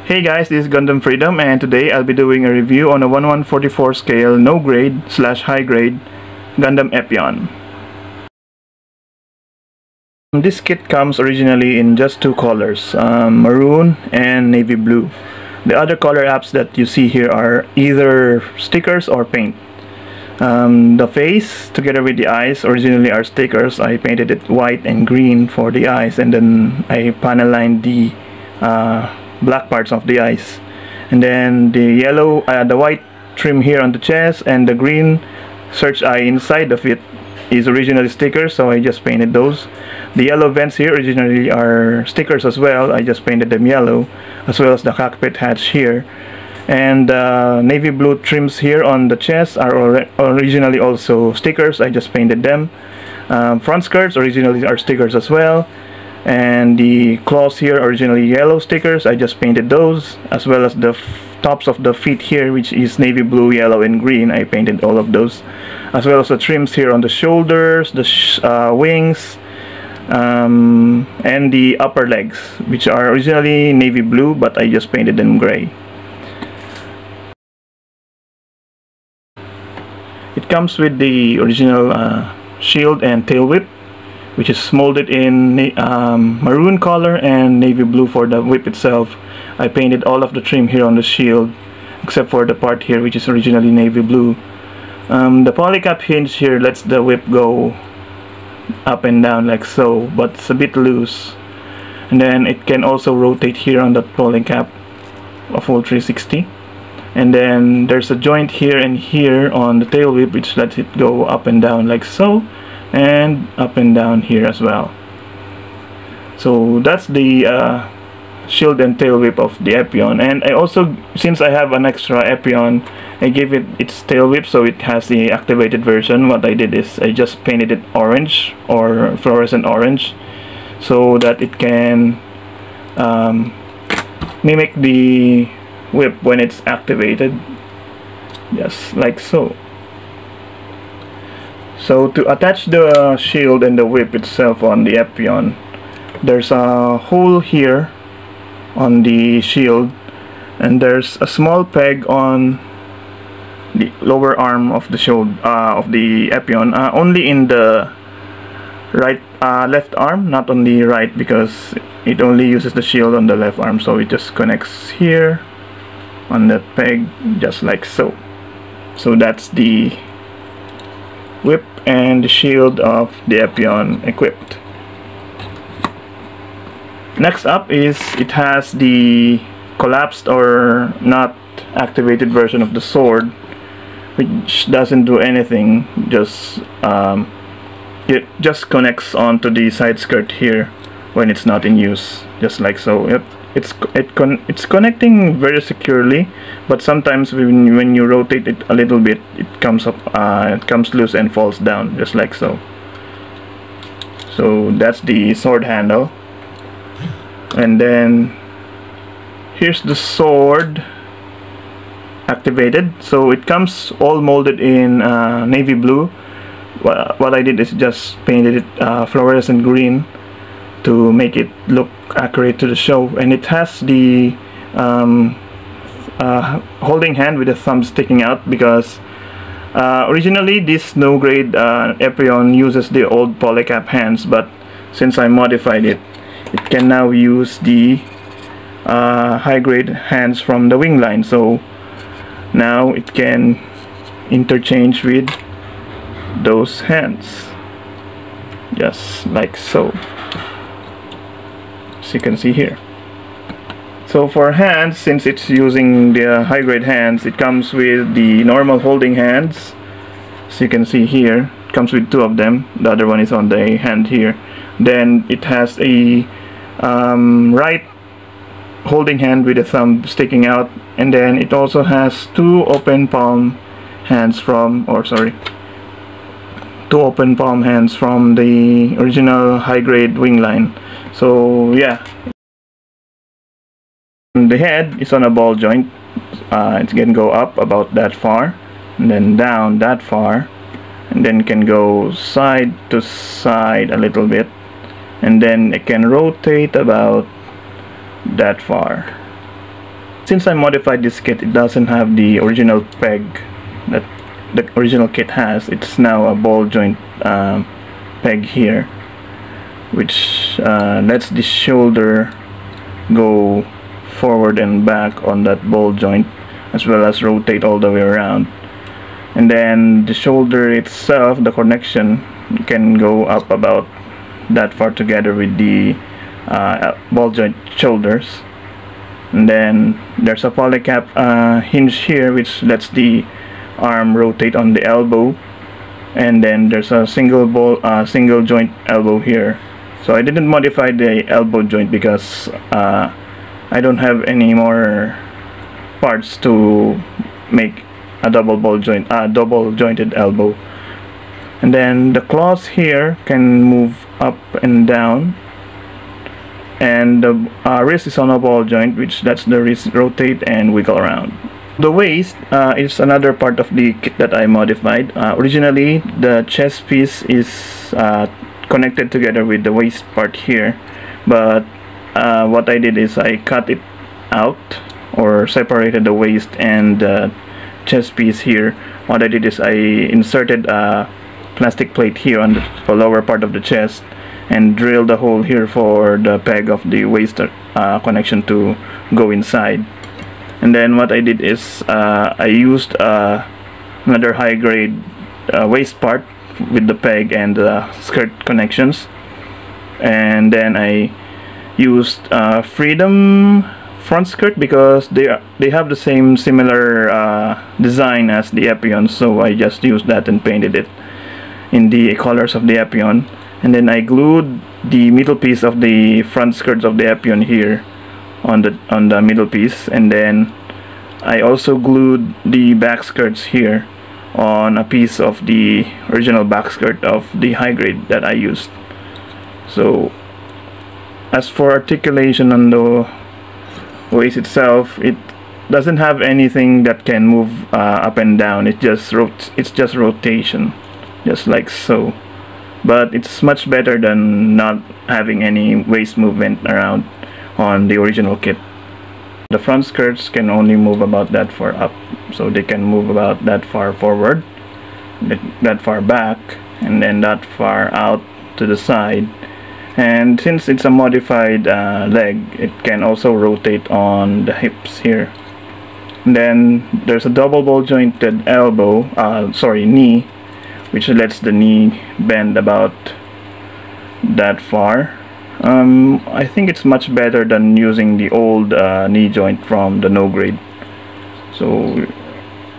Hey guys, this is Gundam Freedom, and today I'll be doing a review on a 1144 scale no grade / high grade Gundam Epyon. This kit comes originally in just two colors, maroon and navy blue. The other color apps that you see here are either stickers or paint. The face together with the eyes originally are stickers. I painted it white and green for the eyes, and then I panel lined the black parts of the eyes, and then the yellow, the white trim here on the chest, and the green search eye inside of it is originally stickers, so I just painted those. The yellow vents here originally are stickers as well. I just painted them yellow, as well as the cockpit hatch here. And navy blue trims here on the chest are originally also stickers. I just painted them. Front skirts originally are stickers as well. And the claws here originally yellow stickers. I just painted those, as well as the tops of the feet here, which is navy blue, yellow, and green. I painted all of those, as well as the trims here on the shoulders, the wings, and the upper legs, which are originally navy blue, but I just painted them gray. It comes with the original shield and tail whip, which is molded in maroon color and navy blue for the whip itself. I painted all of the trim here on the shield, except for the part here, which is originally navy blue. The polycap hinge here lets the whip go up and down like so, but it's a bit loose. And then it can also rotate here on the polycap, a full 360. And then there's a joint here and here on the tail whip, which lets it go up and down like so, and up and down here as well. So that's the shield and tail whip of the Epyon. And I also, since I have an extra Epyon, I gave it its tail whip, so it has the activated version. What I did is I just painted it orange or fluorescent orange, so that it can mimic the whip when it's activated, just like so. So to attach the shield and the whip itself on the Epyon, there's a hole here on the shield, and there's a small peg on the lower arm of the shield of the Epyon, only in the right left arm, not on the right, because it only uses the shield on the left arm. So it just connects here on that peg, just like so. So that's the whip and the shield of the Epyon equipped. Next up is it has the collapsed or not activated version of the sword, which doesn't do anything. Just it just connects onto the side skirt here when it's not in use, just like so. Yep. It's connecting very securely, but sometimes when you rotate it a little bit, it comes up, it comes loose and falls down, just like so. So that's the sword handle, and then here's the sword activated. So it comes all molded in navy blue. What I did is just painted it fluorescent green to make it look accurate to the show, and it has the holding hand with the thumb sticking out, because originally this no grade Epyon uses the old polycap hands, but since I modified it, it can now use the high grade hands from the wing line. So now it can interchange with those hands, just like so, as you can see here. So for hands, since it's using the high grade hands, it comes with the normal holding hands, as you can see here. It comes with two of them, the other one is on the hand here. Then it has a right holding hand with the thumb sticking out, and then it also has two open palm hands from, two open palm hands from the original high grade wing line. So yeah, the head is on a ball joint. It can go up about that far, and then down that far, and then can go side to side a little bit, and then it can rotate about that far. Since I modified this kit, it doesn't have the original peg that the original kit has. It's now a ball joint peg here, which lets the shoulder go forward and back on that ball joint, as well as rotate all the way around. And then the shoulder itself, the connection, can go up about that far together with the ball joint shoulders. And then there's a polycap hinge here, which lets the arm rotate on the elbow. And then there's a single joint elbow here. So I didn't modify the elbow joint because I don't have any more parts to make a double jointed elbow. And then the claws here can move up and down, and the wrist is on a ball joint, which lets the wrist rotate and wiggle around. The waist is another part of the kit that I modified. Originally, the chest piece is connected together with the waist part here, but what I did is I cut it out, or separated the waist and the chest piece here. What I did is I inserted a plastic plate here on the lower part of the chest and drilled a hole here for the peg of the waist connection to go inside. And then what I did is I used another high grade waist part with the peg and the skirt connections, and then I used Freedom front skirt because they have the similar design as the Epyon, so I just used that and painted it in the colors of the Epyon. And then I glued the middle piece of the front skirts of the Epyon here on the middle piece, and then I also glued the back skirts here on a piece of the original back skirt of the high grade that I used. So as for articulation on the waist itself, it doesn't have anything that can move up and down. It's just rotation, just like so. But it's much better than not having any waist movement around on the original kit. The front skirts can only move about that far up, so they can move about that far forward, that far back, and then that far out to the side. And since it's a modified leg, it can also rotate on the hips here. And then there's a double ball jointed knee, which lets the knee bend about that far. I think it's much better than using the old knee joint from the no grade, so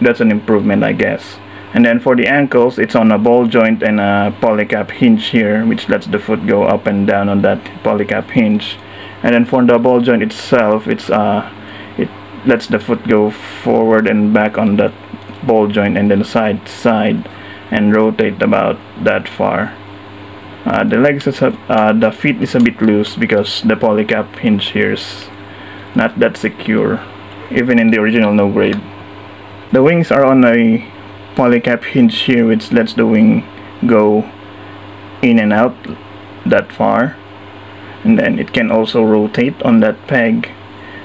that's an improvement, I guess. And then for the ankles, it's on a ball joint and a polycap hinge here, which lets the foot go up and down on that polycap hinge. And then for the ball joint itself, it lets the foot go forward and back on that ball joint, and then side to side, and rotate about that far. The legs the feet is a bit loose because the polycap hinge here is not that secure, even in the original no grade. The wings are on a polycap hinge here, which lets the wing go in and out that far, and then it can also rotate on that peg.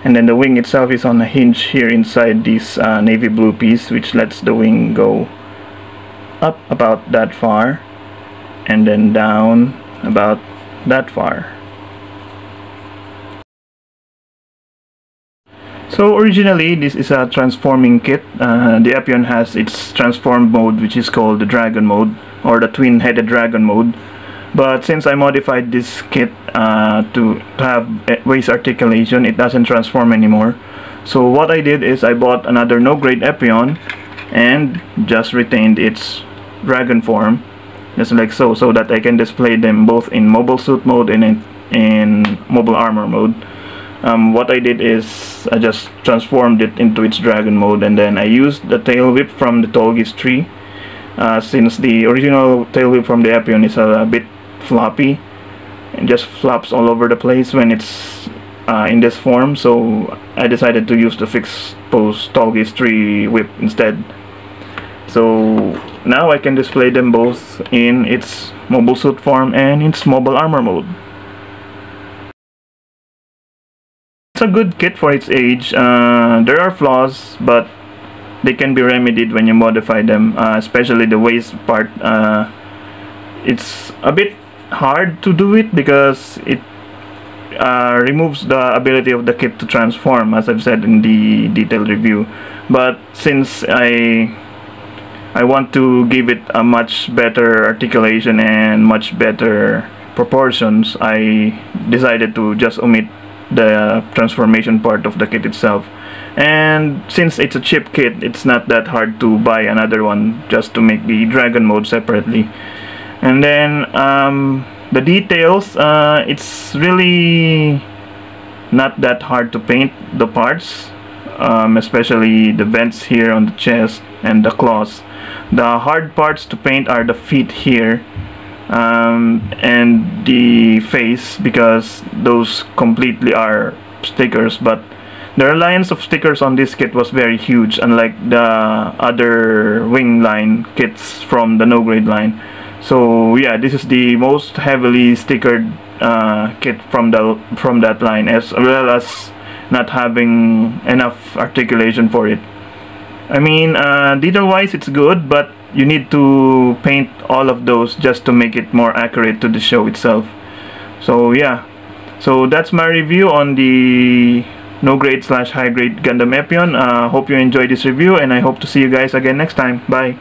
And then the wing itself is on a hinge here inside this navy blue piece, which lets the wing go up about that far and then down about that far. So originally this is a transforming kit. The Epyon has its transform mode, which is called the dragon mode, or the twin-headed dragon mode. But since I modified this kit to have waist articulation, it doesn't transform anymore. So what I did is I bought another no grade Epyon and just retained its dragon form, just like so that I can display them both in mobile suit mode and in mobile armor mode. What I did is I just transformed it into its dragon mode, and then I used the tail whip from the Tolgis tree. Since the original tail whip from the Epyon is a bit floppy and just flops all over the place when it's in this form, so I decided to use the fixed pose Tolgis tree whip instead. So now I can display them both in its mobile suit form and its mobile armor mode. it's a good kit for its age. There are flaws, but they can be remedied when you modify them, especially the waist part. It's a bit hard to do it because it removes the ability of the kit to transform, as I've said in the detailed review. But since I want to give it a much better articulation and much better proportions, I decided to just omit the transformation part of the kit itself. And since it's a cheap kit, it's not that hard to buy another one just to make the dragon mode separately. And then the details, it's really not that hard to paint the parts, especially the vents here on the chest and the claws. The hard parts to paint are the feet here and the face, because those completely are stickers. But the reliance of stickers on this kit was very huge, unlike the other wing line kits from the no grade line. So yeah, this is the most heavily stickered kit from that line, as well as not having enough articulation for it. I mean, detail wise it's good, but you need to paint all of those just to make it more accurate to the show itself. So yeah, so that's my review on the no grade / high grade Gundam Epyon. Hope you enjoyed this review, and I hope to see you guys again next time. Bye.